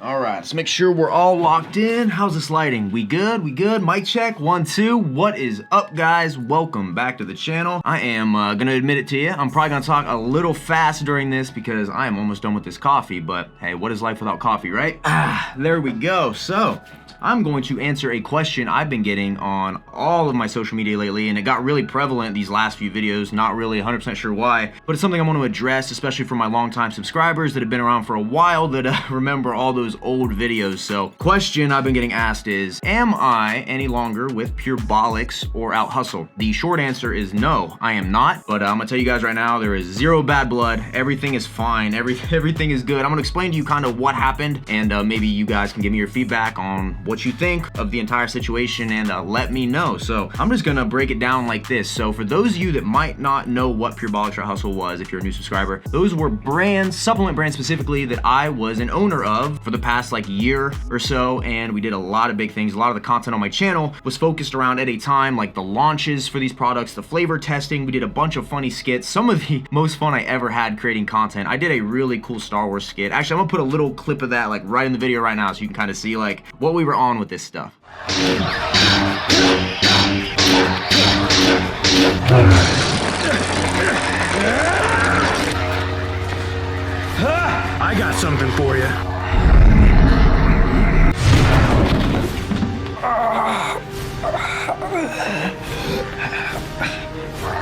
All right, let's make sure we're all locked in. How's this lighting? We good? We good? Mic check, 1, 2. What is up, guys? Welcome back to the channel. I am gonna admit it to you. I'm probably gonna talk a little fast during this because I am almost done with this coffee, but hey, what is life without coffee, right? There we go. So, I'm going to answer a question I've been getting on all of my social media lately, and it got really prevalent these last few videos, not really 100% sure why, but it's something I want to address, especially for my longtime subscribers that have been around for a while that remember all those old videos. So, question I've been getting asked is, am I any longer with Purbolics or Out Hustle? The short answer is no, I am not, but I'm gonna tell you guys right now, there is zero bad blood, everything is fine, everything is good. I'm gonna explain to you kind of what happened, and maybe you guys can give me your feedback on what you think of the entire situation and let me know. So I'm just gonna break it down like this. So for those of you that might not know what Purbolics or Out Hustle was, if you're a new subscriber, those were brands, supplement brands specifically, that I was an owner of for the past like year or so, and we did a lot of big things. A lot of the content on my channel was focused around at a time like the launches for these products, the flavor testing. We did a bunch of funny skits, some of the most fun I ever had creating content. I did a really cool Star Wars skit. Actually, I'm gonna put a little clip of that like right in the video right now so you can kind of see like what we were on with this stuff. I got something for you.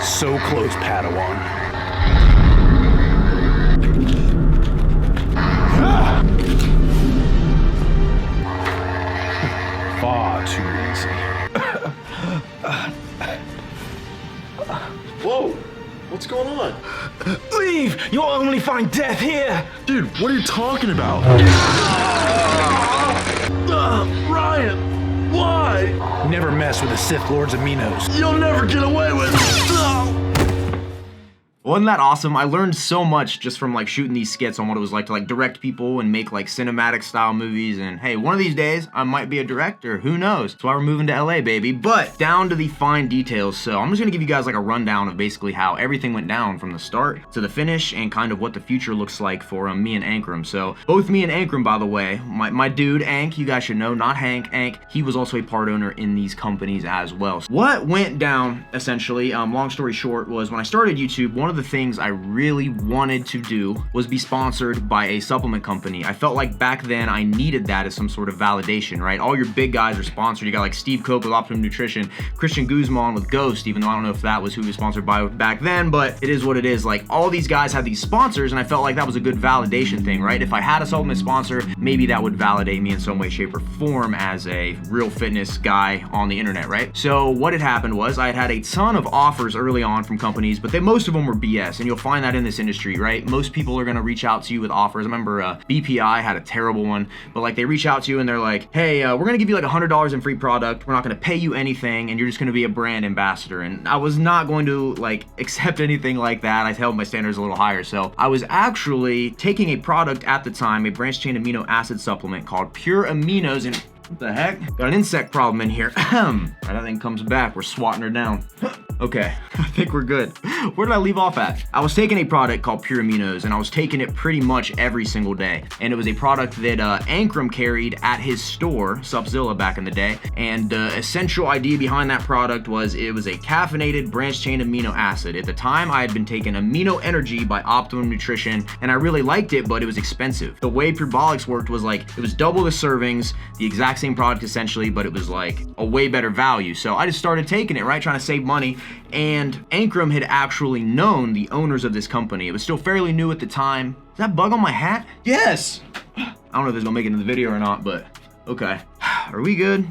So close, Padawan. Far too easy. Whoa! What's going on? Leave! You'll only find death here! Dude, what are you talking about? Ryan! Why? Never mess with the Sith Lord's aminos. You'll never get away with it! Wasn't that awesome? I learned so much just from like shooting these skits on what it was like to like direct people and make like cinematic style movies. And hey, one of these days I might be a director, who knows? That's why we're moving to LA, baby. But down to the fine details. So I'm just gonna give you guys like a rundown of basically how everything went down from the start to the finish and kind of what the future looks like for me and Ankrum. So both me and Ankrum, by the way, my dude Ank, you guys should know, not Hank, Ank, he was also a part owner in these companies as well. So what went down essentially, long story short, was when I started YouTube, one of the things I really wanted to do was be sponsored by a supplement company. I felt like back then I needed that as some sort of validation, right? All your big guys are sponsored. You got like Steve Cope with Optimum Nutrition, Christian Guzman with Ghost, even though I don't know if that was who he was sponsored by back then, but it is what it is. Like all these guys had these sponsors and I felt like that was a good validation thing, right? If I had a supplement sponsor, maybe that would validate me in some way, shape, or form as a real fitness guy on the internet, right? So what had happened was I had a ton of offers early on from companies, but most of them were BS. And you'll find that in this industry, right? Most people are gonna reach out to you with offers. I remember BPI had a terrible one, but like they reach out to you and they're like, hey, we're gonna give you like $100 in free product. We're not gonna pay you anything and you're just gonna be a brand ambassador. And I was not going to like accept anything like that. I held my standards a little higher. So I was actually taking a product at the time, a branched chain amino acid supplement called Pure Aminos, and what the heck? Got an insect problem in here. That thing comes back. We're swatting her down. Okay, I think we're good. Where did I leave off at? I was taking a product called Pure Aminos, and I was taking it pretty much every single day. And it was a product that Ankrum carried at his store, Supzilla, back in the day. And the essential idea behind that product was it was a caffeinated branched chain amino acid. At the time, I had been taking Amino Energy by Optimum Nutrition, and I really liked it, but it was expensive. The way Purbolics worked was like, it was double the servings, the exact same product essentially, but it was like a way better value. So I just started taking it, right? Trying to save money. And Ankrum had actually known the owners of this company. It was still fairly new at the time. Is that bug on my hat? Yes! I don't know if this is gonna make it into the video or not, but okay. Are we good?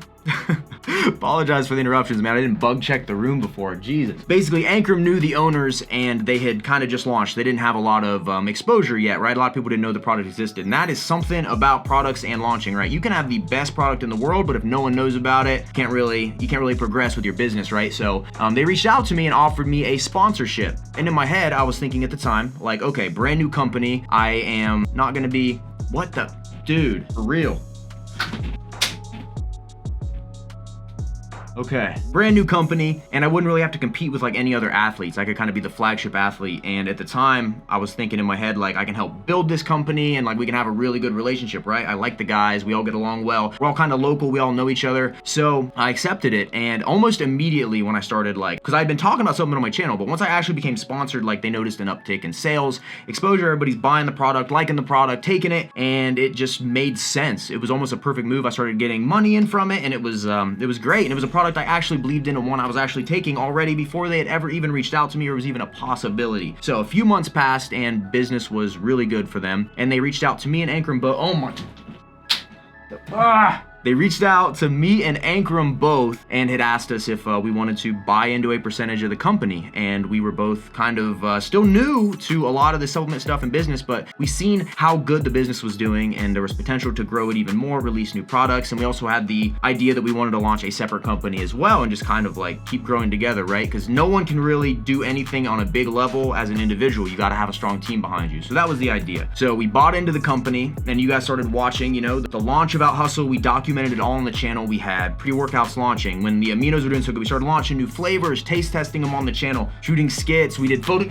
Apologize for the interruptions, man. I didn't bug check the room before. Jesus. Basically, Ankrum knew the owners and they had kind of just launched. They didn't have a lot of exposure yet, right? A lot of people didn't know the product existed. And that is something about products and launching, right? You can have the best product in the world, but if no one knows about it, you can't really progress with your business, right? So they reached out to me and offered me a sponsorship. And in my head, I was thinking at the time, like, okay, brand new company. I am not gonna be, what the, dude, for real. Okay, brand new company, and I wouldn't really have to compete with like any other athletes. I could kind of be the flagship athlete, and at the time, I was thinking in my head, like, I can help build this company, and like, we can have a really good relationship, right? I like the guys, we all get along well, we're all kind of local, we all know each other, so I accepted it, and almost immediately when I started, like, because I'd been talking about something on my channel, but once I actually became sponsored, like, they noticed an uptick in sales, exposure, everybody's buying the product, liking the product, taking it, and it just made sense. It was almost a perfect move. I started getting money in from it, and it was great, and it was a product I actually believed in, and one I was actually taking already before they had ever even reached out to me or it was even a possibility. So a few months passed, and business was really good for them, and they reached out to me and Ankrum, but oh my... They reached out to me and Ankrum both and had asked us if we wanted to buy into a percentage of the company. And we were both kind of still new to a lot of the supplement stuff and business, but we seen how good the business was doing and there was potential to grow it even more, release new products. And we also had the idea that we wanted to launch a separate company as well and just kind of like keep growing together, right? Because no one can really do anything on a big level as an individual. You got to have a strong team behind you. So that was the idea. So we bought into the company and you guys started watching, you know, the launch of Out Hustle. We documented it all on the channel. We had pre-workouts launching. When the aminos were doing so good, we started launching new flavors, taste testing them on the channel, shooting skits. We did photo.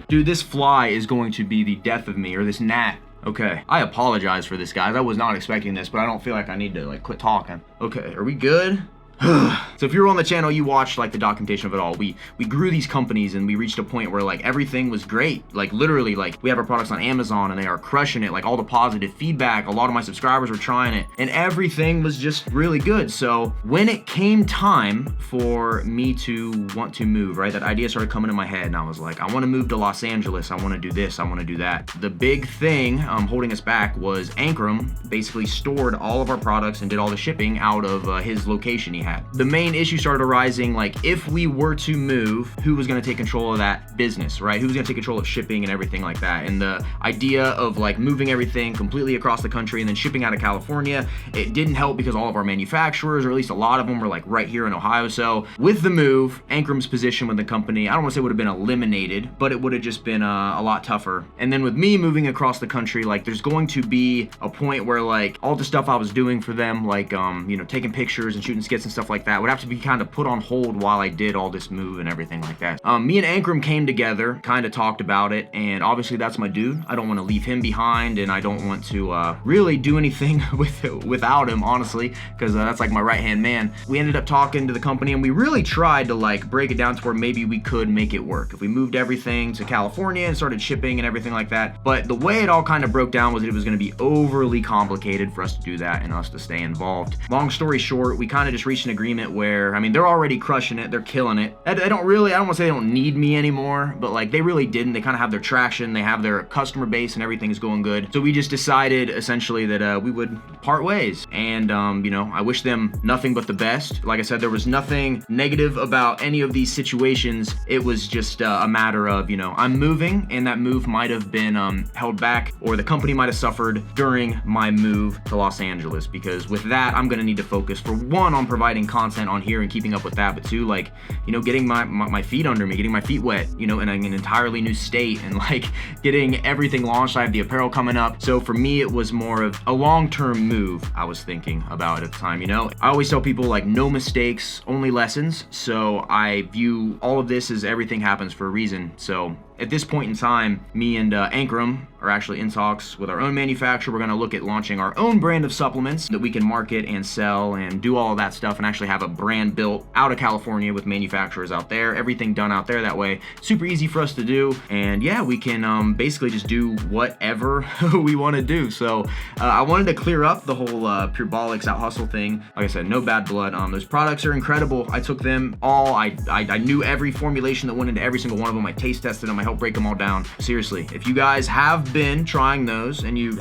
Dude, this fly is going to be the death of me, or this gnat. Okay, I apologize for this, guys. I was not expecting this, but I don't feel like I need to like quit talking. Okay, are we good? So if you were on the channel, you watched like the documentation of it all. We grew these companies and we reached a point where like everything was great. Like literally, like we have our products on Amazon and they are crushing it. Like all the positive feedback, a lot of my subscribers were trying it and everything was just really good. So when it came time for me to want to move, right, that idea started coming in my head and I was like, I want to move to Los Angeles. I want to do this. I want to do that. The big thing holding us back was Ankrum basically stored all of our products and did all the shipping out of his location he had. The main issue started arising, like if we were to move, who was going to take control of that business, right? Who was going to take control of shipping and everything like that? And the idea of like moving everything completely across the country and then shipping out of California, it didn't help because all of our manufacturers, or at least a lot of them, were like right here in Ohio. So with the move, Ankrum's position with the company, I don't want to say would have been eliminated, but it would have just been a lot tougher. And then with me moving across the country, like there's going to be a point where like all the stuff I was doing for them, like you know, taking pictures and shooting skits and stuff like that would have to be kind of put on hold while I did all this move and everything like that. Me and Ankrum came together, kind of talked about it, and obviously that's my dude. I don't want to leave him behind, and I don't want to really do anything without him, honestly, because that's like my right-hand man. We ended up talking to the company, and we really tried to like break it down to where maybe we could make it work if we moved everything to California and started shipping and everything like that. But the way it all kind of broke down was that it was going to be overly complicated for us to do that and us to stay involved. Long story short, we kind of just reached an agreement where, I mean, they're already crushing it, they're killing it. I don't want to say they don't need me anymore, but like they really didn't. They kind of have their traction, they have their customer base, and everything's going good. So we just decided essentially that we would part ways. And you know, I wish them nothing but the best. Like I said, there was nothing negative about any of these situations. It was just a matter of, you know, I'm moving, and that move might have been held back, or the company might have suffered during my move to Los Angeles, because with that, I'm gonna need to focus, for one, on providing content on here and keeping up with that, but two, like, you know, getting my feet under me, getting my feet wet, you know, in an entirely new state, and like getting everything launched. I have the apparel coming up. So for me, it was more of a long-term move I was thinking about at the time. You know, I always tell people like no mistakes, only lessons. So I view all of this as everything happens for a reason. So at this point in time, me and Ankrum are actually in talks with our own manufacturer. We're going to look at launching our own brand of supplements that we can market and sell and do all of that stuff, and actually have a brand built out of California with manufacturers out there, everything done out there that way. Super easy for us to do, and yeah, we can basically just do whatever we want to do. So I wanted to clear up the whole Purbolics Out Hustle thing. Like I said, no bad blood. Those products are incredible. I took them all. I knew every formulation that went into every single one of them. I taste tested them. I helped break them all down. Seriously, if you guys have been trying those and you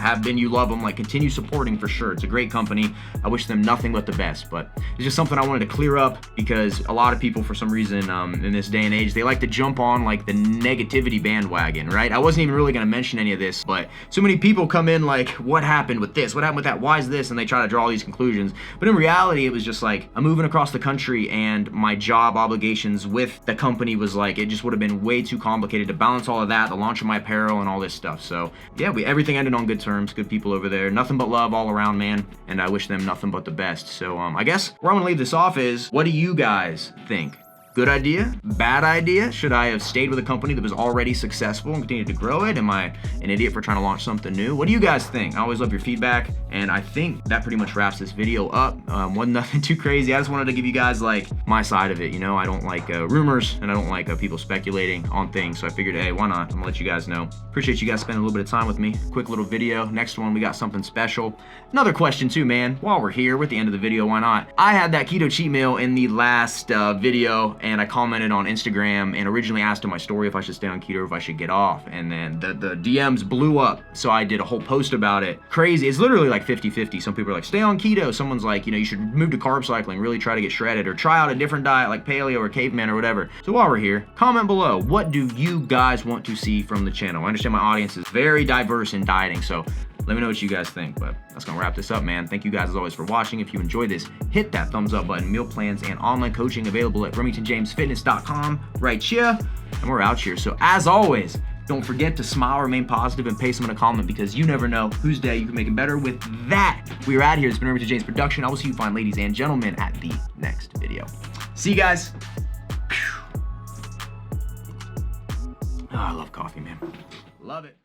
love them, like, continue supporting for sure. It's a great company. I wish them nothing but the best, but it's just something I wanted to clear up, because a lot of people, for some reason, in this day and age, they like to jump on like the negativity bandwagon, right? I wasn't even really going to mention any of this, but so many people come in like, what happened with this? What happened with that? Why is this? And they try to draw these conclusions. But in reality, it was just like, I'm moving across the country, and my job obligations with the company was like, it just would have been way too complicated to balance all of that, the launch of my apparel and all this stuff. So So yeah, everything ended on good terms, good people over there, nothing but love all around, man, and I wish them nothing but the best. So I guess where I'm gonna leave this off is, what do you guys think? Good idea? Bad idea? Should I have stayed with a company that was already successful and continued to grow it? Am I an idiot for trying to launch something new? What do you guys think? I always love your feedback, and I think that pretty much wraps this video up. Wasn't nothing too crazy. I just wanted to give you guys like my side of it. You know, I don't like rumors, and I don't like people speculating on things, so I figured, hey, why not? I'm gonna let you guys know. Appreciate you guys spending a little bit of time with me. Quick little video. Next one, we got something special. Another question too, man. While we're here, we're at the end of the video, why not? I had that keto cheat meal in the last video, and I commented on Instagram and originally asked in my story if I should stay on keto or if I should get off, and then the DMs blew up, so I did a whole post about it. Crazy. It's literally like 50-50. Some people are like, stay on keto. Someone's like, you know, you should move to carb cycling, really try to get shredded, or try out a different diet like paleo or caveman or whatever. So while we're here, comment below, what do you guys want to see from the channel? I understand my audience is very diverse in dieting, so let me know what you guys think. But that's gonna wrap this up, man. Thank you guys as always for watching. If you enjoyed this, hit that thumbs up button. Meal plans and online coaching available at remingtonjamesfitness.com right here. And we're out here. So as always, don't forget to smile, remain positive, and paste them in a comment, because you never know whose day you can make it better. With that, we're out here. It's been Remington James production. I will see you fine ladies and gentlemen at the next video. See you guys. Oh, I love coffee, man. Love it.